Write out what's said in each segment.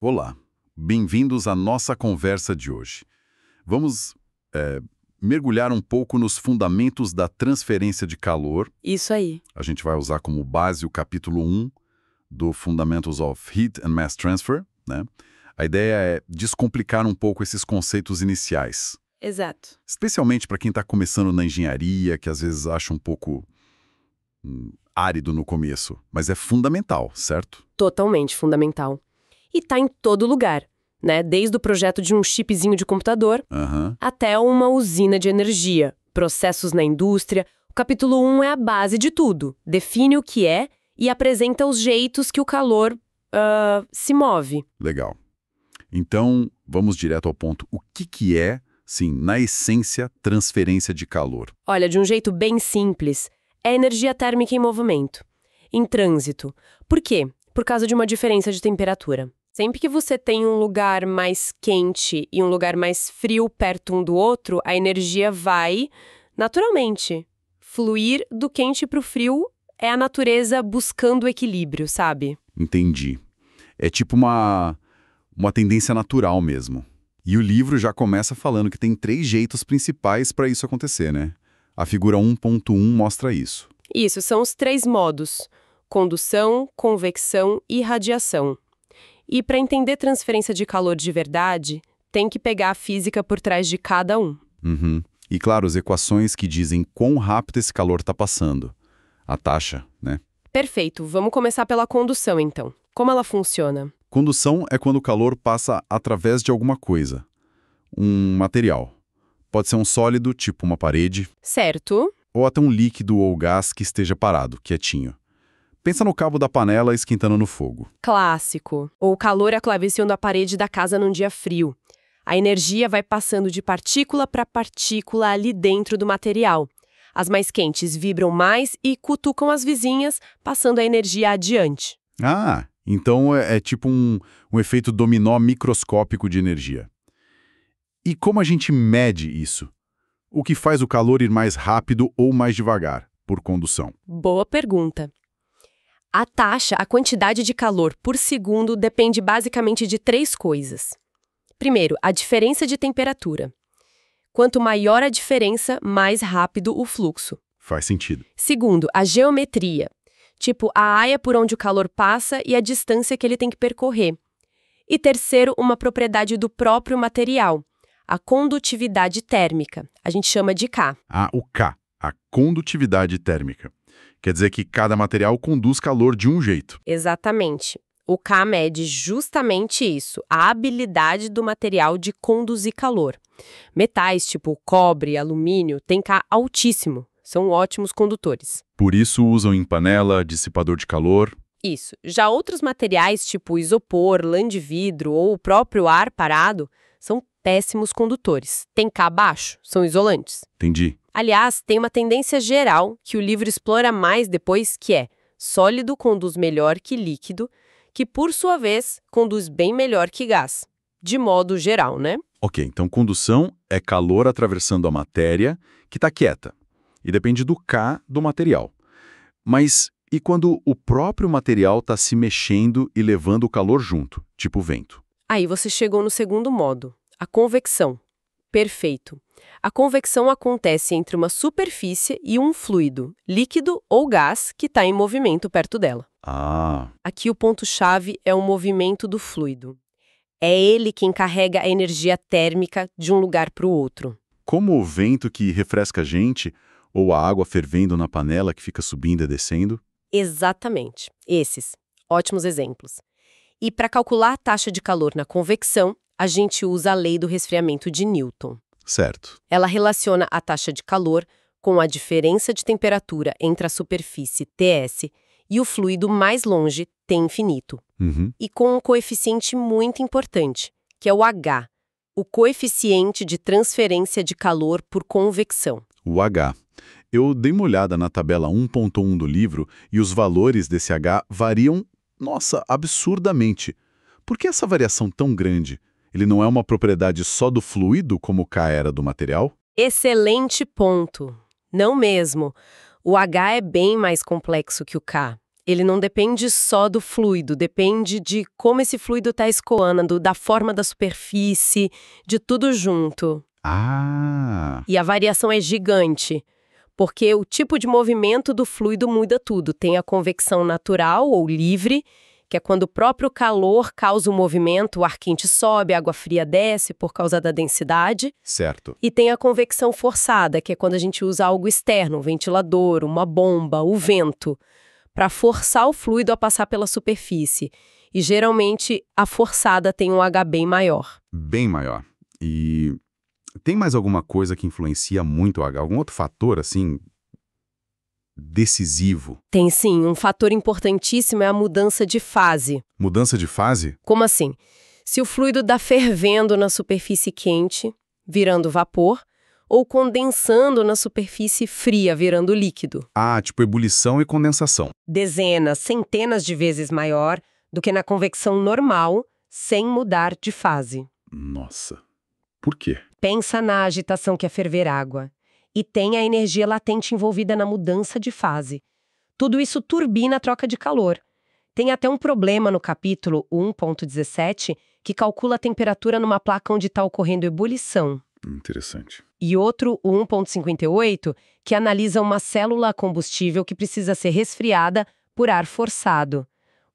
Olá, bem-vindos à nossa conversa de hoje. Vamos mergulhar um pouco nos fundamentos da transferência de calor. Isso aí. A gente vai usar como base o capítulo 1 do Fundamentals of Heat and Mass Transfer, né? A ideia é descomplicar um pouco esses conceitos iniciais. Exato. Especialmente para quem está começando na engenharia, que às vezes acha um pouco árido no começo, mas é fundamental, certo? Totalmente fundamental. E tá em todo lugar, né? Desde o projeto de um chipzinho de computador até uma usina de energia, processos na indústria. O capítulo 1 é a base de tudo. Define o que é e apresenta os jeitos que o calor se move. Legal. Então, vamos direto ao ponto. O que é, sim, na essência, transferência de calor? Olha, de um jeito bem simples, é energia térmica em movimento, em trânsito. Por quê? Por causa de uma diferença de temperatura. Sempre que você tem um lugar mais quente e um lugar mais frio perto um do outro, a energia vai, naturalmente, fluir do quente para o frio. É a natureza buscando equilíbrio, sabe? Entendi. É tipo uma tendência natural mesmo. E o livro já começa falando que tem 3 jeitos principais para isso acontecer, né? A figura 1.1 mostra isso. Isso, são os 3 modos: condução, convecção e radiação. E para entender transferência de calor de verdade, tem que pegar a física por trás de cada um. E claro, as equações que dizem quão rápido esse calor está passando. A taxa, né? Perfeito, vamos começar pela condução então. Como ela funciona? Condução é quando o calor passa através de alguma coisa. Um material. Pode ser um sólido, tipo uma parede, Certo. ou até um líquido ou gás que esteja parado, quietinho. Pensa no cabo da panela esquentando no fogo. Clássico. O calor aclaveciando a parede da casa num dia frio. A energia vai passando de partícula para partícula ali dentro do material. As mais quentes vibram mais e cutucam as vizinhas, passando a energia adiante. Ah, então é tipo um efeito dominó microscópico de energia. E como a gente mede isso? O que faz o calor ir mais rápido ou mais devagar, por condução? Boa pergunta. A taxa, a quantidade de calor por segundo depende basicamente de 3 coisas. Primeiro, a diferença de temperatura. Quanto maior a diferença, mais rápido o fluxo. Faz sentido. Segundo, a geometria. Tipo, a área por onde o calor passa e a distância que ele tem que percorrer. E terceiro, uma propriedade do próprio material. A condutividade térmica. A gente chama de K. Ah, o K, a condutividade térmica. Quer dizer que cada material conduz calor de um jeito. Exatamente. O K mede justamente isso, a habilidade do material de conduzir calor. Metais tipo cobre, alumínio, têm K altíssimo. São ótimos condutores. Por isso usam em panela, dissipador de calor. Isso. Já outros materiais tipo isopor, lã de vidro ou o próprio ar parado são péssimos condutores. Tem K baixo, são isolantes. Entendi. Aliás, tem uma tendência geral que o livro explora mais depois, que é: sólido conduz melhor que líquido, que por sua vez conduz bem melhor que gás. De modo geral, né? Ok, então condução é calor atravessando a matéria que está quieta. E depende do K do material. Mas e quando o próprio material está se mexendo e levando o calor junto, tipo vento? Aí você chegou no segundo modo, a convecção. Perfeito. A convecção acontece entre uma superfície e um fluido, líquido ou gás, que está em movimento perto dela. Ah, Aqui o ponto-chave é o movimento do fluido. É ele quem carrega a energia térmica de um lugar para o outro. como o vento que refresca a gente, ou a água fervendo na panela que fica subindo e descendo? Exatamente. Esses. Ótimos exemplos. E para calcular a taxa de calor na convecção, a gente usa a lei do resfriamento de Newton. Certo. Ela relaciona a taxa de calor com a diferença de temperatura entre a superfície TS e o fluido mais longe, T infinito. E com um coeficiente muito importante, que é o H, o coeficiente de transferência de calor por convecção. O H. Eu dei uma olhada na tabela 1.1 do livro e os valores desse H variam, nossa, absurdamente. Por que essa variação tão grande? Ele não é uma propriedade só do fluido, como o K era do material? Excelente ponto. Não mesmo. O H é bem mais complexo que o K. Ele não depende só do fluido, depende de como esse fluido está escoando, da forma da superfície, de tudo junto. Ah, E a variação é gigante, porque o tipo de movimento do fluido muda tudo. Tem a convecção natural ou livre, que é quando o próprio calor causa o movimento, o ar quente sobe, a água fria desce por causa da densidade. certo. E tem a convecção forçada, que é quando a gente usa algo externo, um ventilador, uma bomba, o vento, para forçar o fluido a passar pela superfície. E geralmente a forçada tem um H bem maior. Bem maior. E tem mais alguma coisa que influencia muito o H? Algum outro fator, assim, decisivo? Tem sim, um fator importantíssimo é a mudança de fase. Mudança de fase? Como assim? Se o fluido está fervendo na superfície quente, virando vapor, ou condensando na superfície fria, virando líquido. Ah, tipo ebulição e condensação. Dezenas, centenas de vezes maior do que na convecção normal, sem mudar de fase. Nossa. Por quê? Pensa na agitação que é ferver água. E tem a energia latente envolvida na mudança de fase. Tudo isso turbina a troca de calor. Tem até um problema no capítulo 1.17 que calcula a temperatura numa placa onde está ocorrendo ebulição. Interessante. E outro, o 1.58, que analisa uma célula combustível que precisa ser resfriada por ar forçado.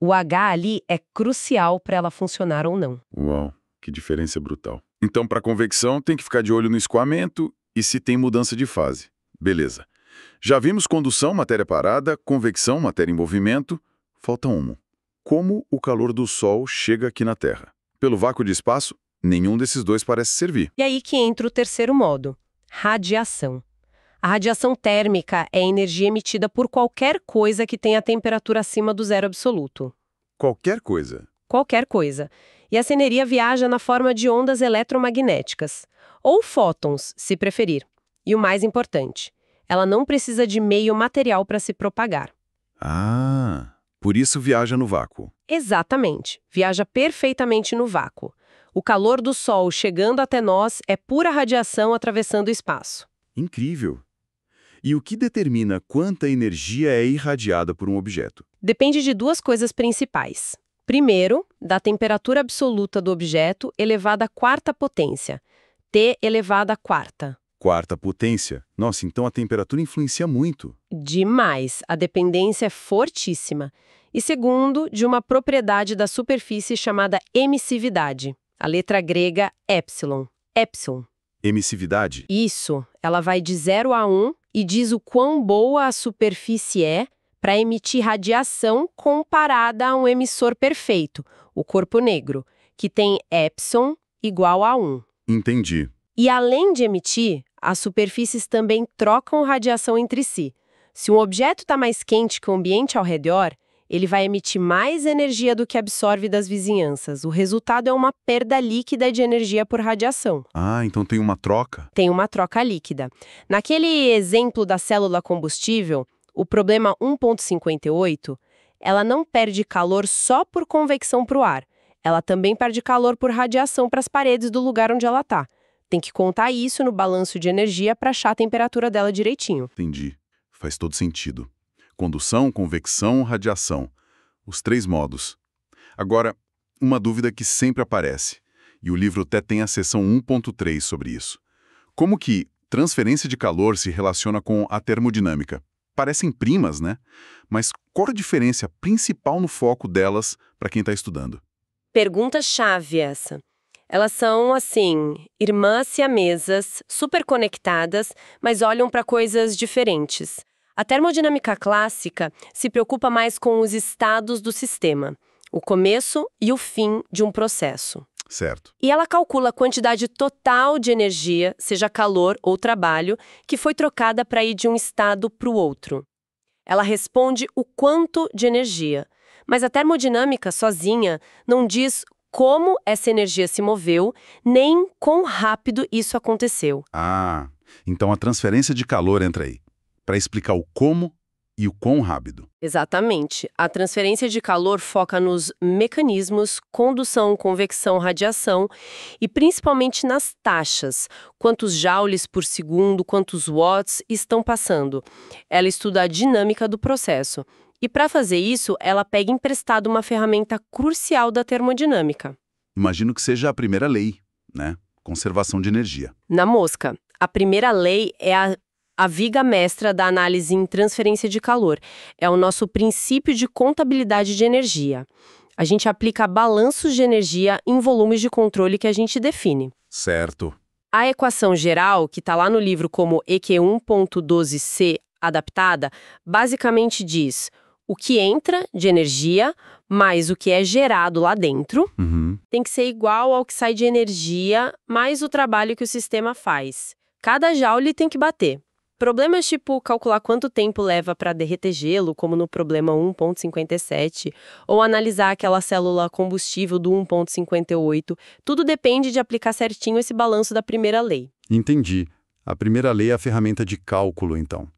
O H ali é crucial para ela funcionar ou não. Uau, que diferença brutal. Então, para convecção, tem que ficar de olho no escoamento e se tem mudança de fase. Beleza. Já vimos condução, matéria parada, convecção, matéria em movimento. Falta uma. Como o calor do Sol chega aqui na Terra? Pelo vácuo de espaço, nenhum desses dois parece servir. E aí que entra o terceiro modo, radiação. A radiação térmica é a energia emitida por qualquer coisa que tenha temperatura acima do zero absoluto. Qualquer coisa. Qualquer coisa. E essa energia viaja na forma de ondas eletromagnéticas, ou fótons, se preferir. E o mais importante, ela não precisa de meio material para se propagar. Ah, por isso viaja no vácuo. Exatamente, viaja perfeitamente no vácuo. O calor do Sol chegando até nós é pura radiação atravessando o espaço. Incrível. E o que determina quanta energia é irradiada por um objeto? Depende de duas coisas principais. Primeiro, da temperatura absoluta do objeto elevada à quarta potência, T elevado à quarta. Quarta potência. Nossa, então a temperatura influencia muito. Demais, a dependência é fortíssima. E segundo, de uma propriedade da superfície chamada emissividade, a letra grega epsilon. Epsilon. Emissividade? Isso, ela vai de 0 a 1 e diz o quão boa a superfície é para emitir radiação comparada a um emissor perfeito, o corpo negro, que tem epsilon igual a 1. Entendi. E além de emitir, as superfícies também trocam radiação entre si. Se um objeto está mais quente que o ambiente ao redor, ele vai emitir mais energia do que absorve das vizinhanças. O resultado é uma perda líquida de energia por radiação. Ah, então tem uma troca? Tem uma troca líquida. Naquele exemplo da célula combustível, o problema 1.58, ela não perde calor só por convecção para o ar. Ela também perde calor por radiação para as paredes do lugar onde ela está. Tem que contar isso no balanço de energia para achar a temperatura dela direitinho. Entendi. Faz todo sentido. Condução, convecção, radiação. Os três modos. Agora, uma dúvida que sempre aparece, e o livro até tem a seção 1.3 sobre isso. Como que transferência de calor se relaciona com a termodinâmica? Parecem primas, né? Mas qual a diferença principal no foco delas para quem está estudando? Pergunta-chave essa. Elas são, assim, irmãs siamesas, super conectadas, mas olham para coisas diferentes. A termodinâmica clássica se preocupa mais com os estados do sistema, o começo e o fim de um processo. Certo. E ela calcula a quantidade total de energia, seja calor ou trabalho, que foi trocada para ir de um estado para o outro. Ela responde o quanto de energia, mas a termodinâmica sozinha não diz como essa energia se moveu, nem quão rápido isso aconteceu. Ah, então a transferência de calor entra aí, para explicar o como e o quão rápido. Exatamente. A transferência de calor foca nos mecanismos, condução, convecção, radiação e principalmente nas taxas, quantos joules por segundo, quantos watts estão passando. Ela estuda a dinâmica do processo. E para fazer isso, ela pega emprestado uma ferramenta crucial da termodinâmica. Imagino que seja a primeira lei, né? Conservação de energia. Na mosca, a primeira lei é a viga mestra da análise em transferência de calor. É o nosso princípio de contabilidade de energia. A gente aplica balanços de energia em volumes de controle que a gente define. Certo. A equação geral, que está lá no livro como EQ1.12c adaptada, basicamente diz o que entra de energia mais o que é gerado lá dentro tem que ser igual ao que sai de energia mais o trabalho que o sistema faz. Cada joule tem que bater. Problemas tipo calcular quanto tempo leva para derreter gelo, como no problema 1.57, ou analisar aquela célula combustível do 1.58, tudo depende de aplicar certinho esse balanço da primeira lei. Entendi. A primeira lei é a ferramenta de cálculo, então.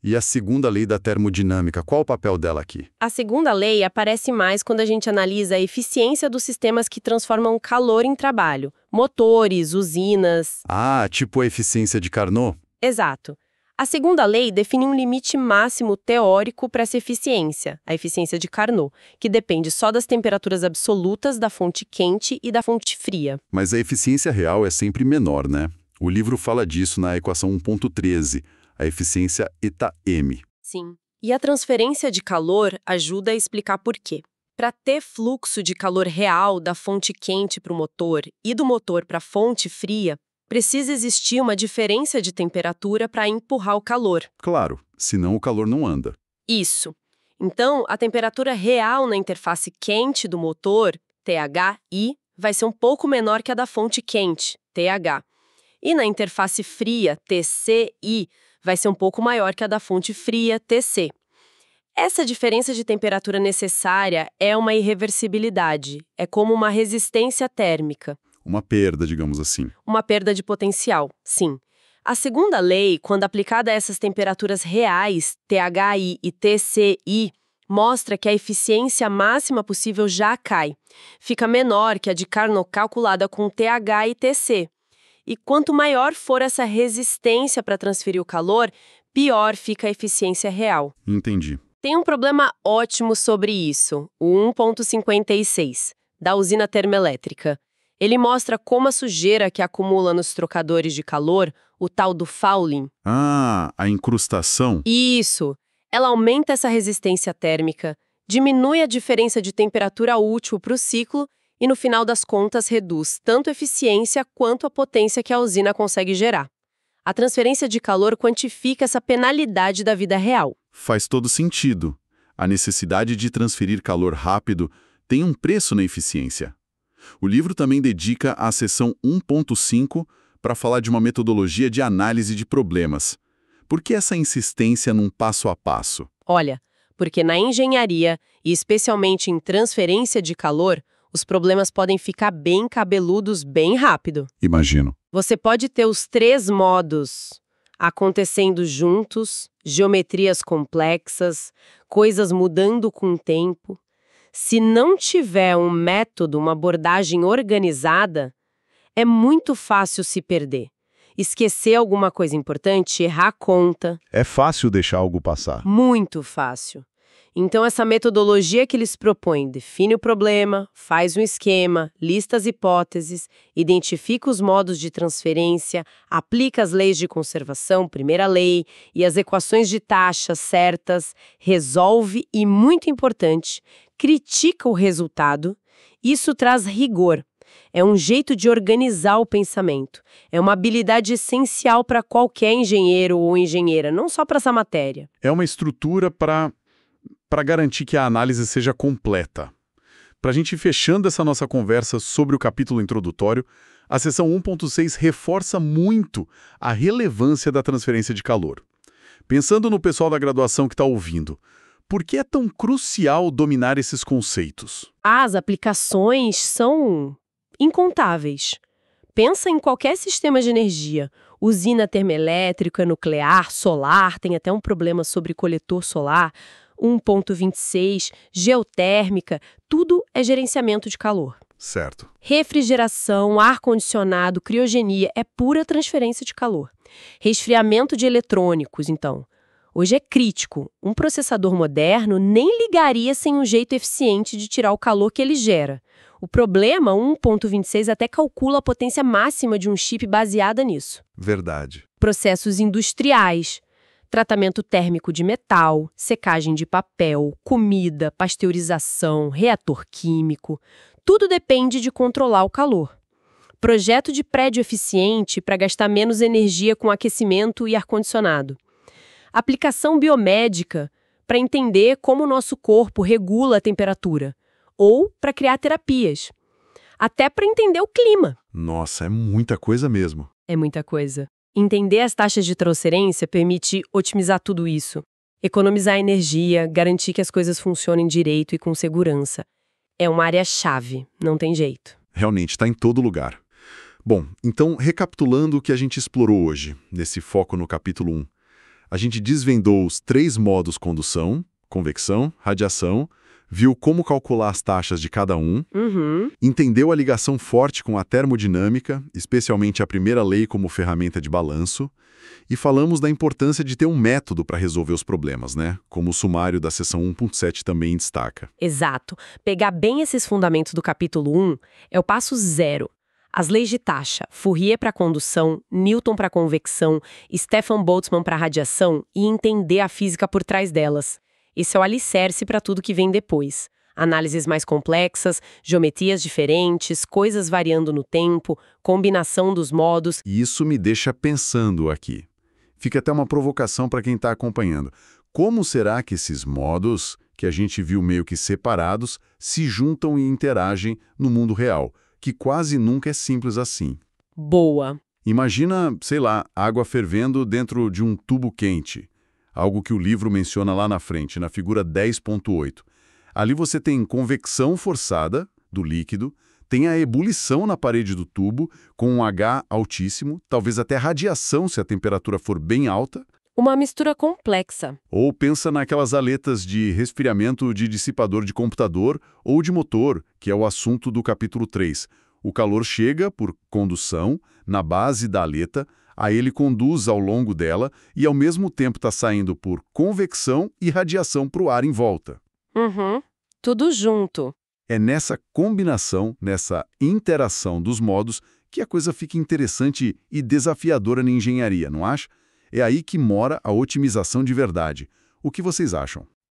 E a segunda lei da termodinâmica, qual o papel dela aqui? A segunda lei aparece mais quando a gente analisa a eficiência dos sistemas que transformam calor em trabalho. Motores, usinas... Ah, tipo a eficiência de Carnot? Exato. A segunda lei define um limite máximo teórico para essa eficiência, a eficiência de Carnot, que depende só das temperaturas absolutas da fonte quente e da fonte fria. Mas a eficiência real é sempre menor, né? O livro fala disso na equação 1.13, a eficiência eta-m. Sim. E a transferência de calor ajuda a explicar por quê. Para ter fluxo de calor real da fonte quente para o motor e do motor para a fonte fria, precisa existir uma diferença de temperatura para empurrar o calor. Claro, senão o calor não anda. Isso. Então, a temperatura real na interface quente do motor, THI, vai ser um pouco menor que a da fonte quente, TH. E na interface fria, TCI, vai ser um pouco maior que a da fonte fria, TC. Essa diferença de temperatura necessária é uma irreversibilidade, é como uma resistência térmica. Uma perda, digamos assim. Uma perda de potencial, sim. A segunda lei, quando aplicada a essas temperaturas reais, THI e TCI, mostra que a eficiência máxima possível já cai. Fica menor que a de Carnot calculada com TH e TC. E quanto maior for essa resistência para transferir o calor, pior fica a eficiência real. Entendi. Tem um problema ótimo sobre isso, o 1.56, da usina termoelétrica. Ele mostra como a sujeira que acumula nos trocadores de calor, o tal do fouling... Ah, a incrustação. Isso! Ela aumenta essa resistência térmica, diminui a diferença de temperatura útil para o ciclo e, no final das contas, reduz tanto a eficiência quanto a potência que a usina consegue gerar. A transferência de calor quantifica essa penalidade da vida real. Faz todo sentido. A necessidade de transferir calor rápido tem um preço na eficiência. O livro também dedica a seção 1.5 para falar de uma metodologia de análise de problemas. Por que essa insistência num passo a passo? Olha, porque na engenharia, e especialmente em transferência de calor, os problemas podem ficar bem cabeludos bem rápido. Imagino. Você pode ter os 3 modos acontecendo juntos, geometrias complexas, coisas mudando com o tempo. Se não tiver um método, uma abordagem organizada, é muito fácil se perder. Esquecer alguma coisa importante, errar a conta. É fácil deixar algo passar. Muito fácil. Então, essa metodologia que eles propõem define o problema, faz um esquema, lista as hipóteses, identifica os modos de transferência, aplica as leis de conservação, primeira lei, e as equações de taxas certas, resolve e, muito importante, critica o resultado. Isso traz rigor. É um jeito de organizar o pensamento. É uma habilidade essencial para qualquer engenheiro ou engenheira, não só para essa matéria. É uma estrutura para garantir que a análise seja completa. Para a gente ir fechando essa nossa conversa sobre o capítulo introdutório, a seção 1.6 reforça muito a relevância da transferência de calor. Pensando no pessoal da graduação que está ouvindo, por que é tão crucial dominar esses conceitos? As aplicações são incontáveis. Pensa em qualquer sistema de energia, usina termoelétrica, nuclear, solar, tem até um problema sobre coletor solar, 1.26, geotérmica, tudo é gerenciamento de calor. Certo. Refrigeração, ar-condicionado, criogenia, é pura transferência de calor. Resfriamento de eletrônicos, então. Hoje é crítico. Um processador moderno nem ligaria sem um jeito eficiente de tirar o calor que ele gera. O problema, 1.26 até calcula a potência máxima de um chip baseada nisso. Verdade. Processos industriais, tratamento térmico de metal, secagem de papel, comida, pasteurização, reator químico, tudo depende de controlar o calor. Projeto de prédio eficiente para gastar menos energia com aquecimento e ar-condicionado. Aplicação biomédica para entender como o nosso corpo regula a temperatura. Ou para criar terapias. Até para entender o clima. Nossa, é muita coisa mesmo. É muita coisa. Entender as taxas de transferência permite otimizar tudo isso. Economizar energia, garantir que as coisas funcionem direito e com segurança. É uma área-chave, não tem jeito. Realmente, está em todo lugar. Bom, então, recapitulando o que a gente explorou hoje, nesse foco no capítulo 1. A gente desvendou os 3 modos condução, convecção, radiação, viu como calcular as taxas de cada um, entendeu a ligação forte com a termodinâmica, especialmente a primeira lei como ferramenta de balanço, e falamos da importância de ter um método para resolver os problemas, né? Como o sumário da seção 1.7 também destaca. Exato. Pegar bem esses fundamentos do capítulo 1 é o passo 0. As leis de taxa, Fourier para condução, Newton para convecção, Stefan Boltzmann para radiação e entender a física por trás delas. Esse é o alicerce para tudo que vem depois. Análises mais complexas, geometrias diferentes, coisas variando no tempo, combinação dos modos. E isso me deixa pensando aqui. Fica até uma provocação para quem está acompanhando. Como será que esses modos, que a gente viu meio que separados, se juntam e interagem no mundo real, que quase nunca é simples assim? Boa! Imagina, sei lá, água fervendo dentro de um tubo quente. Algo que o livro menciona lá na frente, na figura 10.8. Ali você tem convecção forçada do líquido, tem a ebulição na parede do tubo, com um H altíssimo, talvez até radiação se a temperatura for bem alta. Uma mistura complexa. Ou pensa naquelas aletas de resfriamento de dissipador de computador ou de motor, que é o assunto do capítulo 3. O calor chega, por condução, na base da aleta, aí ele conduz ao longo dela e ao mesmo tempo está saindo por convecção e radiação para o ar em volta. Tudo junto. É nessa combinação, nessa interação dos modos, que a coisa fica interessante e desafiadora na engenharia, não acha? É aí que mora a otimização de verdade. O que vocês acham?